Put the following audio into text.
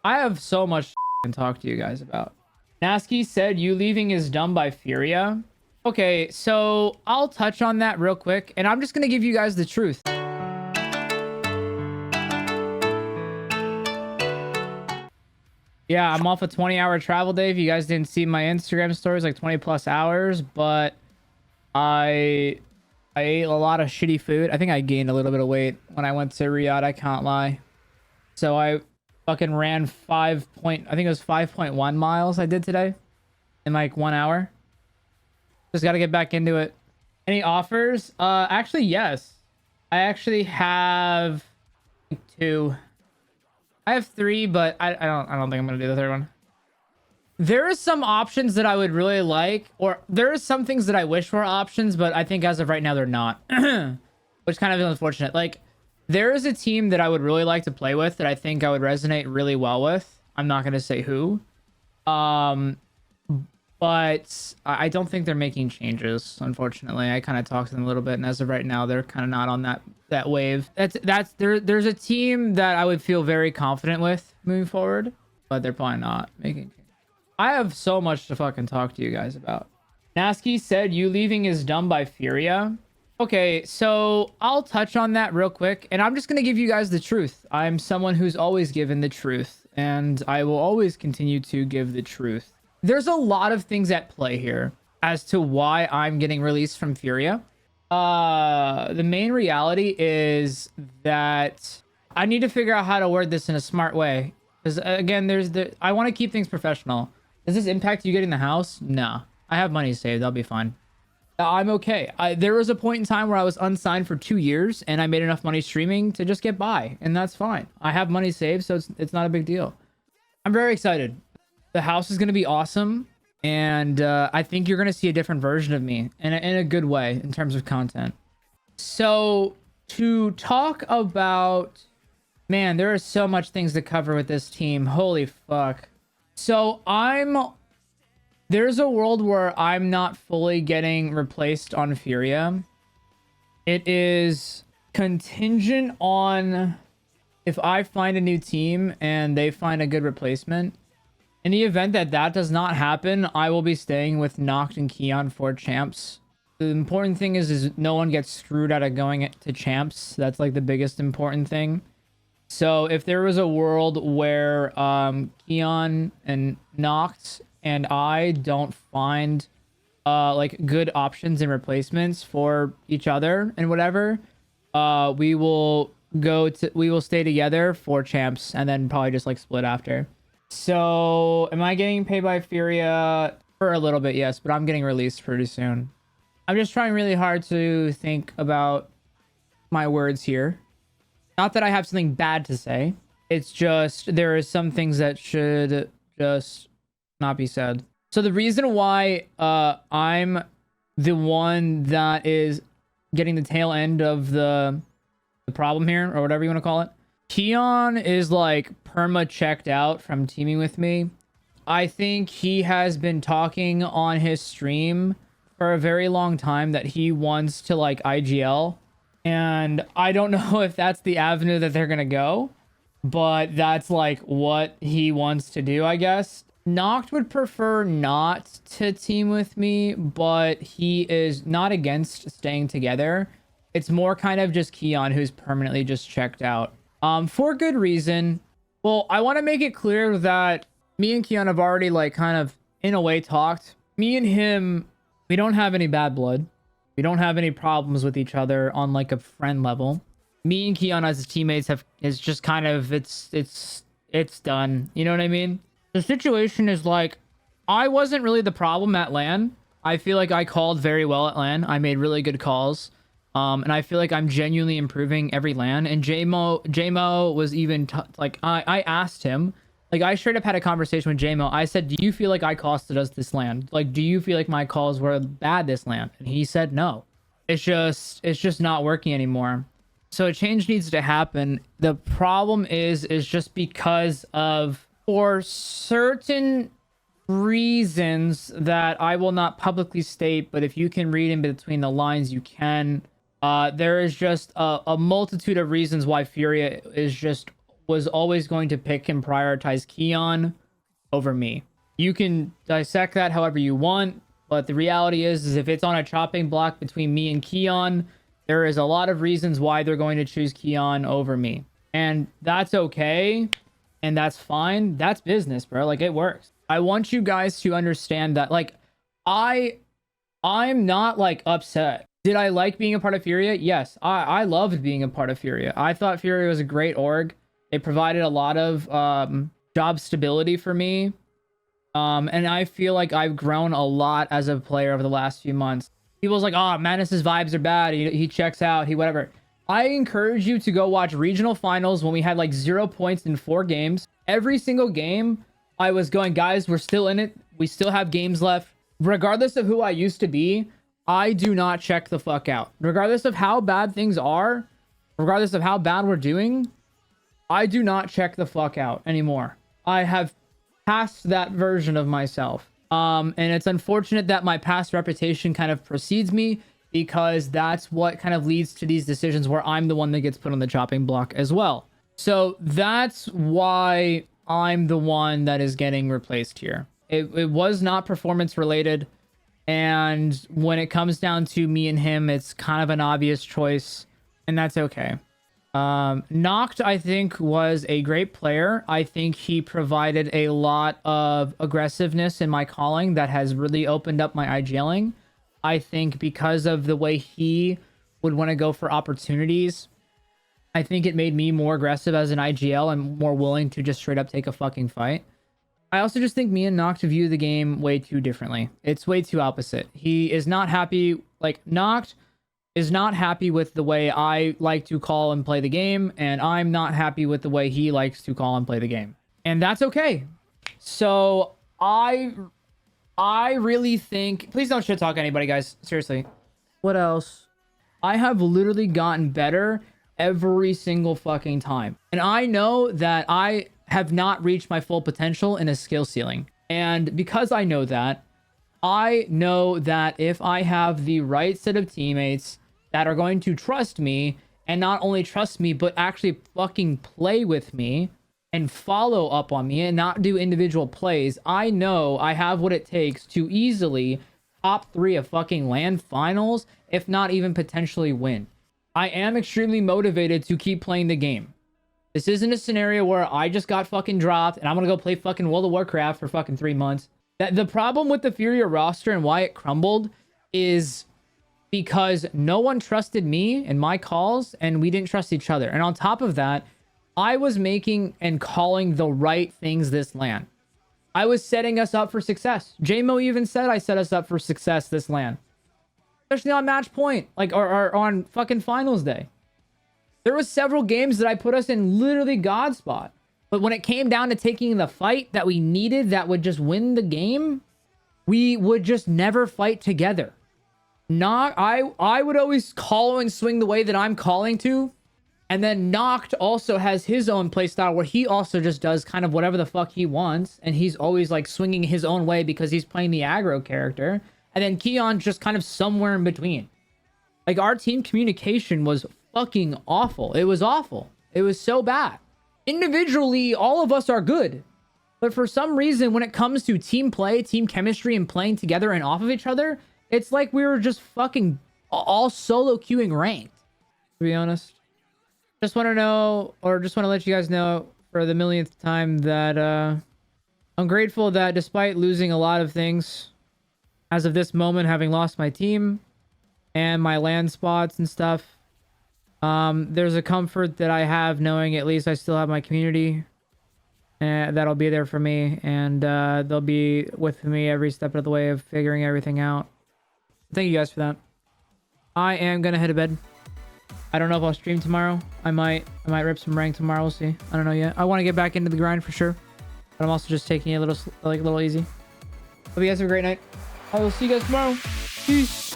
I have so much to talk to you guys about. Nasky said you leaving is done by Furia. Okay, so I'll touch on that real quick, and I'm just gonna give you guys the truth. Yeah, I'm off a 20-hour travel day. If you guys didn't see my Instagram stories, like 20 plus hours, but I ate a lot of shitty food. I think I gained a little bit of weight when I went to Riyadh. I can't lie. So I fucking ran I think it was 5.1 miles I did today in like 1 hour. Just got to get back into it. Any offers? Actually, yes. I actually have 2. I have 3, but I don't think I'm gonna do the 3rd one. There are some options that I would really like, or there are some things that I wish were options, but I think as of right now they're not, which kind of is unfortunate. Like, there is a team that I would really like to play with that I think I would resonate really well with. I'm not gonna say who, but I don't think they're making changes. Unfortunately, I kind of talked to them a little bit, and as of right now, they're kind of not on that wave. There's a team that I would feel very confident with moving forward, but they're probably not making changes. I have so much to fucking talk to you guys about. Nasky said you leaving is done by Furia. Okay, so I'll touch on that real quick, and I'm just gonna give you guys the truth. I'm someone who's always given the truth, and I will always continue to give the truth. There's a lot of things at play here as to why I'm getting released from Furia. The main reality is that I need to figure out how to word this in a smart way. Because again, I want to keep things professional. Does this impact you getting the house? No. I have money saved. I'll be fine. I'm okay. There was a point in time where I was unsigned for 2 years and I made enough money streaming to just get by, and that's fine. I have money saved, so it's not a big deal. I'm very excited. The house is going to be awesome, and I think you're going to see a different version of me in a good way in terms of content. So to talk about, man, there are so much things to cover with this team. Holy fuck. So there's a world where I'm not fully getting replaced on Furia. It is contingent on if I find a new team and they find a good replacement. In the event that that does not happen, I will be staying with Noct and Keon for champs. The important thing is no one gets screwed out of going to champs. That's like the biggest important thing. So if there was a world where Keon and Noct and I don't find like good options and replacements for each other and whatever, we will stay together for champs and then probably just like split after. So am I getting paid by Furia? For a little bit, yes, but I'm getting released pretty soon. I'm just trying really hard to think about my words here. Not that I have something bad to say. It's just there are some things that should just not be said. So the reason why I'm the one that is getting the tail end of the problem here, or whatever you want to call it, Keon is like perma checked out from teaming with me. I think he has been talking on his stream for a very long time that he wants to like IGL. And I don't know if that's the avenue that they're going to go, but that's like what he wants to do, I guess. Noct would prefer not to team with me, but he is not against staying together. It's more kind of just Keon who's permanently just checked out. For good reason. Well, I want to make it clear that me and Keon have already like kind of in a way talked. Me and him, we don't have any bad blood. We don't have any problems with each other on like a friend level. Me and Keon as his teammates is just kind of, it's done. You know what I mean? The situation is like, I wasn't really the problem at LAN. I feel like I called very well at LAN. I made really good calls. And I feel like I'm genuinely improving every LAN. And JMO was even like, I asked him, like I straight up had a conversation with JMO. I said, do you feel like I costed us this LAN? Like, do you feel like my calls were bad this LAN? And he said, no, it's just not working anymore. So a change needs to happen. The problem is just because of, for certain reasons that I will not publicly state, but if you can read in between the lines, you can. There is just a multitude of reasons why Furia is just was always going to pick and prioritize Keon over me. You can dissect that however you want, but the reality is if it's on a chopping block between me and Keon, there is a lot of reasons why they're going to choose Keon over me. And that's okay. And that's fine. That's business, bro. Like, it works. I want you guys to understand that, like, I'm not, like, upset. Did I like being a part of Furia? Yes. I loved being a part of Furia. I thought Furia was a great org. It provided a lot of job stability for me. And I feel like I've grown a lot as a player over the last few months. People's like, oh, Madness's vibes are bad. He checks out. He whatever. I encourage you to go watch regional finals when we had like 0 points in 4 games. Every single game, I was going, guys, we're still in it. We still have games left. Regardless of who I used to be, I do not check the fuck out. Regardless of how bad things are, regardless of how bad we're doing, I do not check the fuck out anymore. I have passed that version of myself. And it's unfortunate that my past reputation kind of precedes me, because that's what kind of leads to these decisions where I'm the one that gets put on the chopping block as well. So that's why I'm the one that is getting replaced here. It was not performance related. And when it comes down to me and him, it's kind of an obvious choice, and that's okay. Noct, I think, was a great player. I think he provided a lot of aggressiveness in my calling that has really opened up my IGLing. I think because of the way he would want to go for opportunities, I think it made me more aggressive as an IGL and more willing to just straight up take a fucking fight. I also just think me and Noct view the game way too differently. It's way too opposite. He is not happy, like, Noct is not happy with the way I like to call and play the game, and I'm not happy with the way he likes to call and play the game. And that's okay. So I really think, please don't shit talk anybody, guys. Seriously. What else? I have literally gotten better every single fucking time. And I know that I have not reached my full potential in a skill ceiling. And because I know that if I have the right set of teammates that are going to trust me, and not only trust me, but actually fucking play with me and follow up on me and not do individual plays, I know I have what it takes to easily top 3 of fucking LAN finals, if not even potentially win. I am extremely motivated to keep playing the game. This isn't a scenario where I just got fucking dropped and I'm gonna go play fucking World of Warcraft for fucking 3 months. The problem with the Furia roster and why it crumbled is because no one trusted me and my calls, and we didn't trust each other. And on top of that, I was making and calling the right things this LAN. I was setting us up for success. JMO even said I set us up for success this LAN. Especially on match point, like, or on fucking finals day. There was several games that I put us in literally God spot. But when it came down to taking the fight that we needed that would just win the game, we would just never fight together. I would always call and swing the way that I'm calling to. And then Noct also has his own playstyle where he also just does kind of whatever the fuck he wants. And he's always like swinging his own way because he's playing the aggro character. And then Keon's just kind of somewhere in between. Like, our team communication was fucking awful. It was awful. It was so bad. Individually, all of us are good. But for some reason, when it comes to team play, team chemistry, and playing together and off of each other, it's like we were just fucking all solo queuing ranked, to be honest. Just want to know, or just want to let you guys know for the millionth time that I'm grateful that despite losing a lot of things, as of this moment, having lost my team and my land spots and stuff, there's a comfort that I have knowing at least I still have my community that'll be there for me, and they'll be with me every step of the way of figuring everything out. Thank you guys for that. I am gonna head to bed. I don't know if I'll stream tomorrow. I might rip some rank tomorrow. We'll see. I don't know yet. I want to get back into the grind for sure, but I'm also just taking it a little easy. Hope you guys have a great night. I will see you guys tomorrow. Peace.